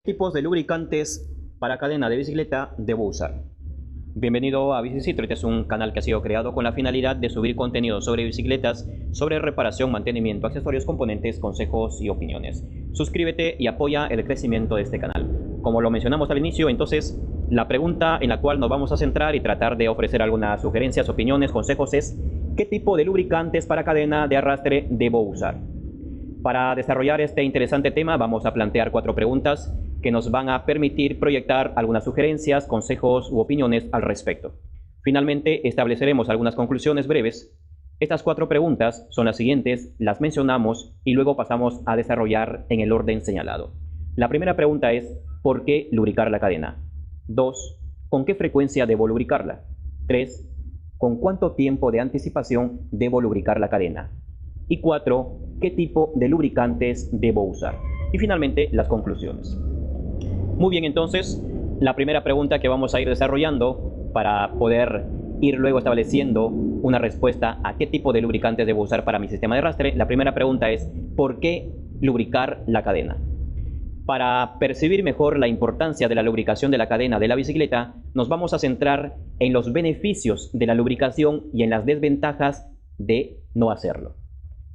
Tipos de lubricantes para cadena de bicicleta debo usar. Bienvenido a Bicicitro. Este es un canal que ha sido creado con la finalidad de subir contenido sobre bicicletas, sobre reparación, mantenimiento, accesorios, componentes, consejos y opiniones. Suscríbete y apoya el crecimiento de este canal. Como lo mencionamos al inicio, entonces la pregunta en la cual nos vamos a centrar y tratar de ofrecer algunas sugerencias, opiniones, consejos es: ¿qué tipo de lubricantes para cadena de arrastre debo usar? Para desarrollar este interesante tema vamos a plantear 4 preguntas que nos van a permitir proyectar algunas sugerencias, consejos u opiniones al respecto. Finalmente, estableceremos algunas conclusiones breves. Estas 4 preguntas son las siguientes, las mencionamos y luego pasamos a desarrollar en el orden señalado. La primera pregunta es: ¿por qué lubricar la cadena? 2. ¿Con qué frecuencia debo lubricarla? 3. ¿Con cuánto tiempo de anticipación debo lubricar la cadena? Y 4. ¿Qué tipo de lubricantes debo usar? Y finalmente, las conclusiones. Muy bien, entonces, la primera pregunta que vamos a ir desarrollando para poder ir luego estableciendo una respuesta a qué tipo de lubricantes debo usar para mi sistema de arrastre. La primera pregunta es: ¿por qué lubricar la cadena? Para percibir mejor la importancia de la lubricación de la cadena de la bicicleta, nos vamos a centrar en los beneficios de la lubricación y en las desventajas de no hacerlo.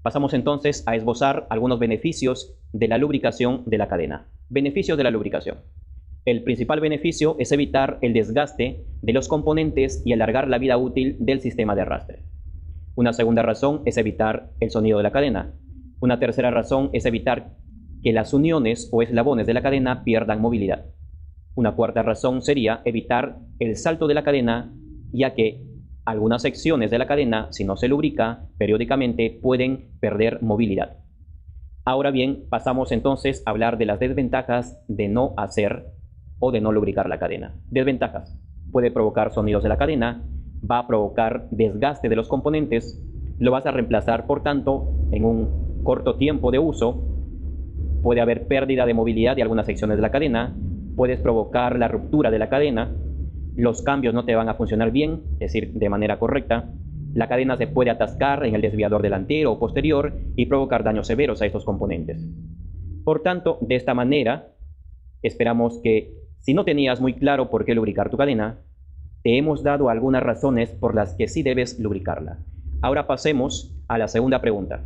Pasamos entonces a esbozar algunos beneficios de la lubricación de la cadena. Beneficios de la lubricación. El principal beneficio es evitar el desgaste de los componentes y alargar la vida útil del sistema de arrastre. Una segunda razón es evitar el sonido de la cadena. Una tercera razón es evitar que las uniones o eslabones de la cadena pierdan movilidad. Una cuarta razón sería evitar el salto de la cadena, ya que algunas secciones de la cadena, si no se lubrica periódicamente, pueden perder movilidad. Ahora bien, pasamos entonces a hablar de las desventajas de no hacer o de no lubricar la cadena. Desventajas: puede provocar sonidos de la cadena, va a provocar desgaste de los componentes, lo vas a reemplazar por tanto en un corto tiempo de uso, puede haber pérdida de movilidad de algunas secciones de la cadena, puedes provocar la ruptura de la cadena, los cambios no te van a funcionar bien, es decir, de manera correcta. La cadena se puede atascar en el desviador delantero o posterior y provocar daños severos a estos componentes. Por tanto, de esta manera, esperamos que, si no tenías muy claro por qué lubricar tu cadena, te hemos dado algunas razones por las que sí debes lubricarla. Ahora pasemos a la segunda pregunta.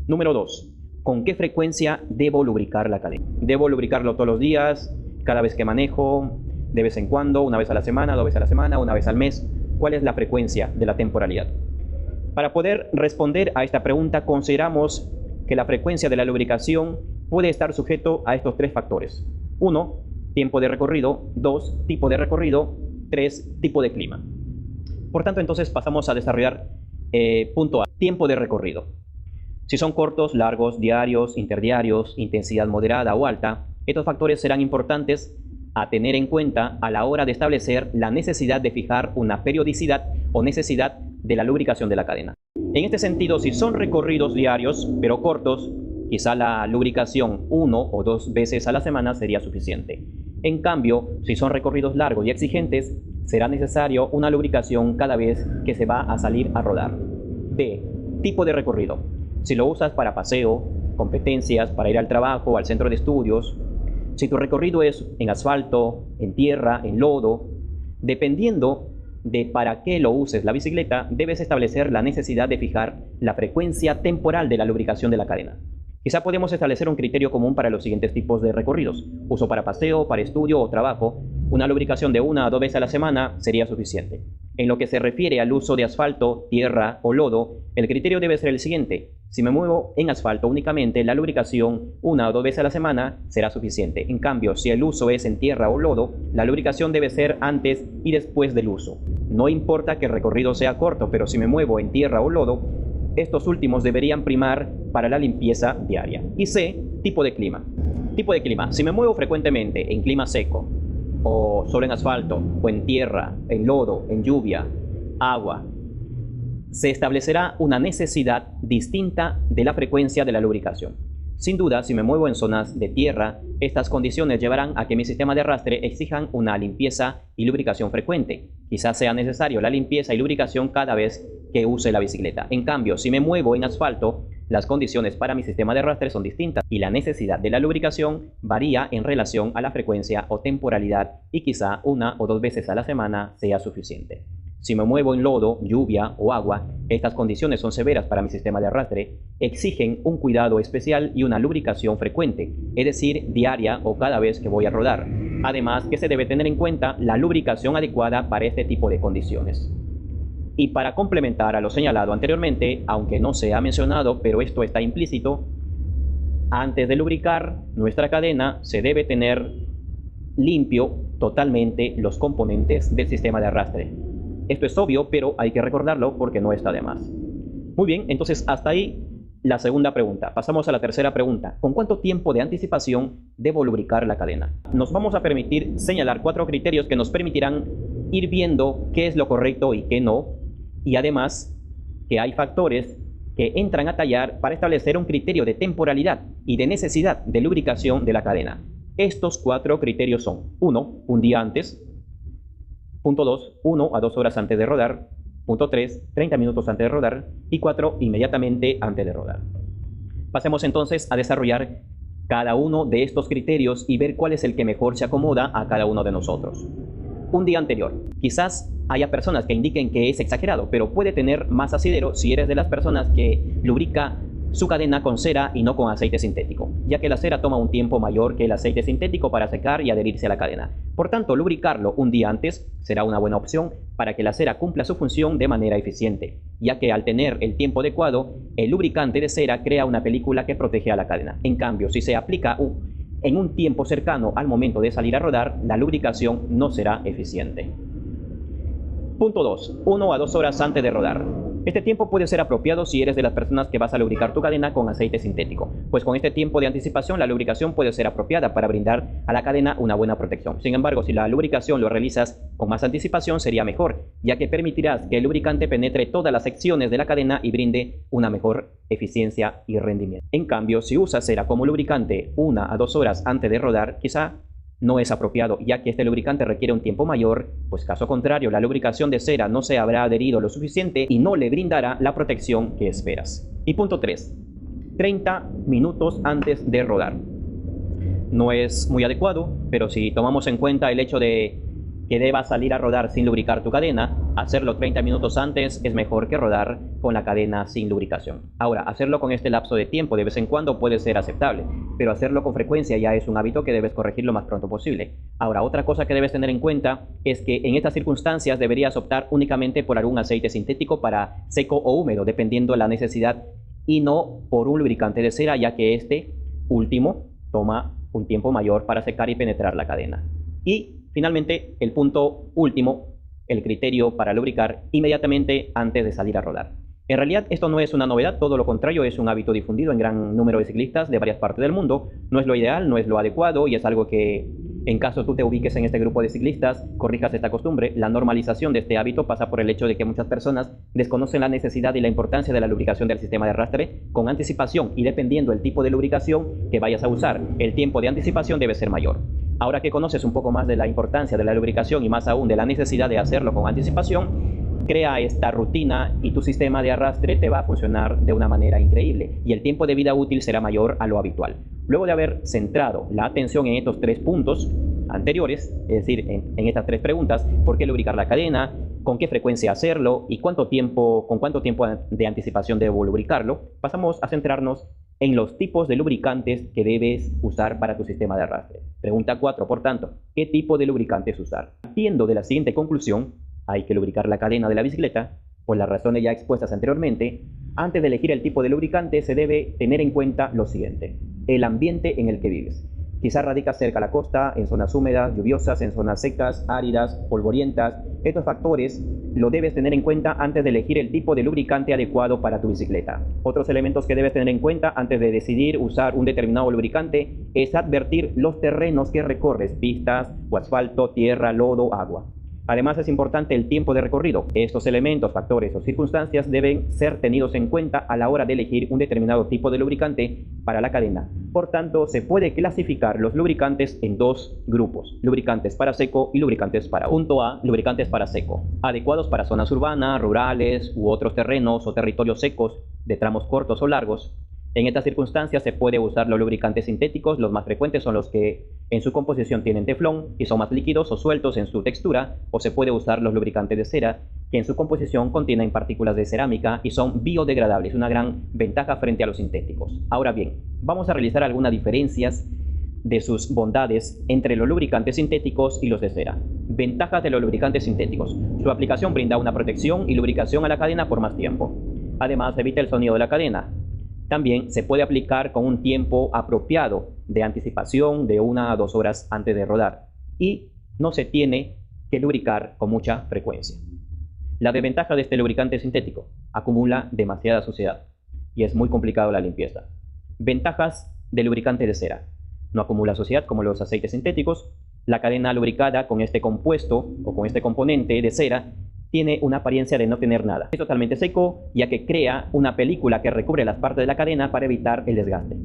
Número 2. ¿Con qué frecuencia debo lubricar la cadena? ¿Debo lubricarlo todos los días, cada vez que manejo, de vez en cuando, una vez a la semana, 2 veces a la semana, una vez al mes? ¿Cuál es la frecuencia de la temporalidad? Para poder responder a esta pregunta, consideramos que la frecuencia de la lubricación puede estar sujeto a estos 3 factores. 1. Tiempo de recorrido. 2. Tipo de recorrido. 3. Tipo de clima. Por tanto, entonces pasamos a desarrollar punto A. Tiempo de recorrido. Si son cortos, largos, diarios, interdiarios, intensidad moderada o alta, estos factores serán importantes a tener en cuenta a la hora de establecer la necesidad de fijar una periodicidad o necesidad de la lubricación de la cadena. En este sentido, si son recorridos diarios pero cortos, quizá la lubricación 1 o 2 veces a la semana sería suficiente. En cambio, si son recorridos largos y exigentes, será necesario una lubricación cada vez que se va a salir a rodar. B. Tipo de recorrido. Si lo usas para paseo, competencias, para ir al trabajo, al centro de estudios, si tu recorrido es en asfalto, en tierra, en lodo, dependiendo de para qué lo uses la bicicleta, debes establecer la necesidad de fijar la frecuencia temporal de la lubricación de la cadena. Quizá podemos establecer un criterio común para los siguientes tipos de recorridos. Uso para paseo, para estudio o trabajo. Una lubricación de 1 a 2 veces a la semana sería suficiente. En lo que se refiere al uso de asfalto, tierra o lodo, el criterio debe ser el siguiente. Si me muevo en asfalto únicamente, la lubricación 1 o 2 veces a la semana será suficiente. En cambio, si el uso es en tierra o lodo, la lubricación debe ser antes y después del uso. No importa que el recorrido sea corto, pero si me muevo en tierra o lodo, estos últimos deberían primar para la limpieza diaria. Y C. Tipo de clima. Tipo de clima. Si me muevo frecuentemente en clima seco, o solo en asfalto, o en tierra, en lodo, en lluvia, agua, se establecerá una necesidad distinta de la frecuencia de la lubricación. Sin duda, si me muevo en zonas de tierra, estas condiciones llevarán a que mi sistema de arrastre exijan una limpieza y lubricación frecuente. Quizás sea necesario la limpieza y lubricación cada vez que use la bicicleta. En cambio, si me muevo en asfalto, Las condiciones para mi sistema de arrastre son distintas y la necesidad de la lubricación varía en relación a la frecuencia o temporalidad y quizá 1 o 2 veces a la semana sea suficiente. Si me muevo en lodo, lluvia o agua, estas condiciones son severas para mi sistema de arrastre, exigen un cuidado especial y una lubricación frecuente, es decir, diaria o cada vez que voy a rodar. Además que se debe tener en cuenta la lubricación adecuada para este tipo de condiciones. Y para complementar a lo señalado anteriormente, aunque no se ha mencionado, pero esto está implícito, antes de lubricar nuestra cadena se debe tener limpio totalmente los componentes del sistema de arrastre. Esto es obvio, pero hay que recordarlo porque no está de más. Muy bien, entonces hasta ahí la segunda pregunta. Pasamos a la tercera pregunta. ¿Con cuánto tiempo de anticipación debo lubricar la cadena? Nos vamos a permitir señalar 4 criterios que nos permitirán ir viendo qué es lo correcto y qué no. Y además que hay factores que entran a tallar para establecer un criterio de temporalidad y de necesidad de lubricación de la cadena. Estos 4 criterios son: 1, un día antes; punto 2, 1 a 2 horas antes de rodar; punto 3, 30 minutos antes de rodar; y 4, inmediatamente antes de rodar. Pasemos entonces a desarrollar cada uno de estos criterios y ver cuál es el que mejor se acomoda a cada uno de nosotros. Un día anterior. Quizás haya personas que indiquen que es exagerado, pero puede tener más asidero si eres de las personas que lubrica su cadena con cera y no con aceite sintético, ya que la cera toma un tiempo mayor que el aceite sintético para secar y adherirse a la cadena. Por tanto, lubricarlo un día antes será una buena opción para que la cera cumpla su función de manera eficiente, ya que al tener el tiempo adecuado, el lubricante de cera crea una película que protege a la cadena. En cambio, si se aplica en un tiempo cercano al momento de salir a rodar, la lubricación no será eficiente. Punto 2. 1 a 2 horas antes de rodar. Este tiempo puede ser apropiado si eres de las personas que vas a lubricar tu cadena con aceite sintético, pues con este tiempo de anticipación la lubricación puede ser apropiada para brindar a la cadena una buena protección. Sin embargo, si la lubricación lo realizas con más anticipación sería mejor, ya que permitirás que el lubricante penetre todas las secciones de la cadena y brinde una mejor eficiencia y rendimiento. En cambio, si usas cera como lubricante 1 a 2 horas antes de rodar, quizá no es apropiado, ya que este lubricante requiere un tiempo mayor, pues caso contrario, la lubricación de cera no se habrá adherido lo suficiente y no le brindará la protección que esperas. Y punto 3. 30 minutos antes de rodar. No es muy adecuado, pero si tomamos en cuenta el hecho de que debas salir a rodar sin lubricar tu cadena, hacerlo 30 minutos antes es mejor que rodar con la cadena sin lubricación. Ahora, hacerlo con este lapso de tiempo de vez en cuando puede ser aceptable, pero hacerlo con frecuencia ya es un hábito que debes corregir lo más pronto posible. Ahora, otra cosa que debes tener en cuenta es que en estas circunstancias deberías optar únicamente por algún aceite sintético para seco o húmedo, dependiendo de la necesidad, y no por un lubricante de cera, ya que este último toma un tiempo mayor para secar y penetrar la cadena. Y finalmente, el punto último, el criterio para lubricar inmediatamente antes de salir a rodar. En realidad esto no es una novedad, todo lo contrario, es un hábito difundido en gran número de ciclistas de varias partes del mundo. No es lo ideal, no es lo adecuado y es algo que, en caso tú te ubiques en este grupo de ciclistas, corrijas esta costumbre. La normalización de este hábito pasa por el hecho de que muchas personas desconocen la necesidad y la importancia de la lubricación del sistema de arrastre con anticipación, y dependiendo del tipo de lubricación que vayas a usar, el tiempo de anticipación debe ser mayor. Ahora que conoces un poco más de la importancia de la lubricación y más aún de la necesidad de hacerlo con anticipación, crea esta rutina y tu sistema de arrastre te va a funcionar de una manera increíble y el tiempo de vida útil será mayor a lo habitual. Luego de haber centrado la atención en estos 3 puntos anteriores, es decir, en estas 3 preguntas: ¿por qué lubricar la cadena?, con qué frecuencia hacerlo y con cuánto tiempo de anticipación debo lubricarlo, pasamos a centrarnos en los tipos de lubricantes que debes usar para tu sistema de arrastre. Pregunta 4, por tanto, ¿qué tipo de lubricantes usar? Partiendo de la siguiente conclusión: hay que lubricar la cadena de la bicicleta, por las razones ya expuestas anteriormente. Antes de elegir el tipo de lubricante se debe tener en cuenta lo siguiente: el ambiente en el que vives. Quizás radicas cerca a la costa, en zonas húmedas, lluviosas, en zonas secas, áridas, polvorientas. Estos factores lo debes tener en cuenta antes de elegir el tipo de lubricante adecuado para tu bicicleta. Otros elementos que debes tener en cuenta antes de decidir usar un determinado lubricante es advertir los terrenos que recorres: pistas o asfalto, tierra, lodo, agua. Además, es importante el tiempo de recorrido. Estos elementos, factores o circunstancias deben ser tenidos en cuenta a la hora de elegir un determinado tipo de lubricante para la cadena. Por tanto, se puede clasificar los lubricantes en 2 grupos: lubricantes para seco y lubricantes para húmedo. Punto A. Lubricantes para seco. Adecuados para zonas urbanas, rurales u otros terrenos o territorios secos de tramos cortos o largos. En estas circunstancias se puede usar los lubricantes sintéticos. Los más frecuentes son los que en su composición tienen teflón y son más líquidos o sueltos en su textura, o se puede usar los lubricantes de cera, que en su composición contienen partículas de cerámica y son biodegradables, una gran ventaja frente a los sintéticos. Ahora bien, vamos a realizar algunas diferencias de sus bondades entre los lubricantes sintéticos y los de cera. Ventajas de los lubricantes sintéticos. Su aplicación brinda una protección y lubricación a la cadena por más tiempo. Además, evita el sonido de la cadena. También se puede aplicar con un tiempo apropiado de anticipación de 1 a 2 horas antes de rodar y no se tiene que lubricar con mucha frecuencia. La desventaja de este lubricante sintético: acumula demasiada suciedad y es muy complicado la limpieza. Ventajas del lubricante de cera: no acumula suciedad como los aceites sintéticos. La cadena lubricada con este compuesto o con este componente de cera tiene una apariencia de no tener nada. Es totalmente seco, ya que crea una película que recubre las partes de la cadena para evitar el desgaste.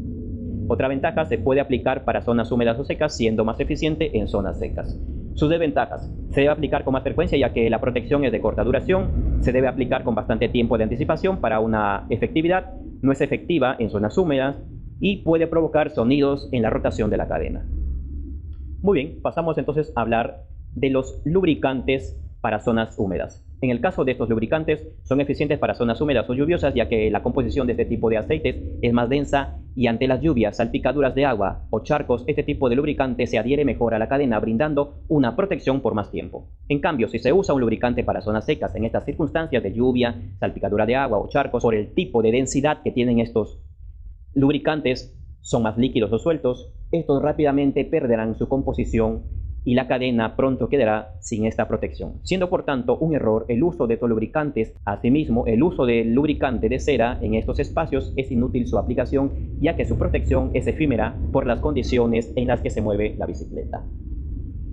Otra ventaja: se puede aplicar para zonas húmedas o secas, siendo más eficiente en zonas secas. Sus desventajas: se debe aplicar con más frecuencia, ya que la protección es de corta duración. Se debe aplicar con bastante tiempo de anticipación para una efectividad. No es efectiva en zonas húmedas y puede provocar sonidos en la rotación de la cadena. Muy bien, pasamos entonces a hablar de los lubricantes para zonas húmedas. En el caso de estos lubricantes, son eficientes para zonas húmedas o lluviosas, ya que la composición de este tipo de aceites es más densa y ante las lluvias, salpicaduras de agua o charcos, este tipo de lubricante se adhiere mejor a la cadena, brindando una protección por más tiempo. En cambio, si se usa un lubricante para zonas secas en estas circunstancias de lluvia, salpicadura de agua o charcos, por el tipo de densidad que tienen estos lubricantes, son más líquidos o sueltos, estos rápidamente perderán su composición y la cadena pronto quedará sin esta protección, siendo por tanto un error el uso de estos lubricantes. Asimismo, el uso del lubricante de cera en estos espacios es inútil su aplicación, ya que su protección es efímera por las condiciones en las que se mueve la bicicleta.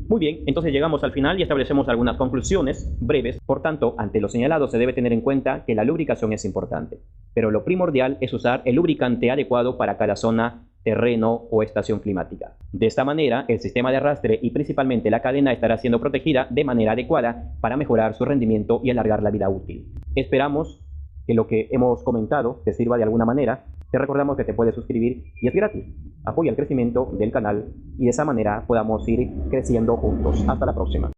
Muy bien, entonces llegamos al final y establecemos algunas conclusiones breves. Por tanto, ante lo señalado se debe tener en cuenta que la lubricación es importante, pero lo primordial es usar el lubricante adecuado para cada zona, terreno o estación climática. De esta manera, el sistema de arrastre y principalmente la cadena estará siendo protegida de manera adecuada para mejorar su rendimiento y alargar la vida útil. Esperamos que lo que hemos comentado te sirva de alguna manera. Te recordamos que te puedes suscribir y es gratis. Apoya el crecimiento del canal y de esa manera podamos ir creciendo juntos. Hasta la próxima.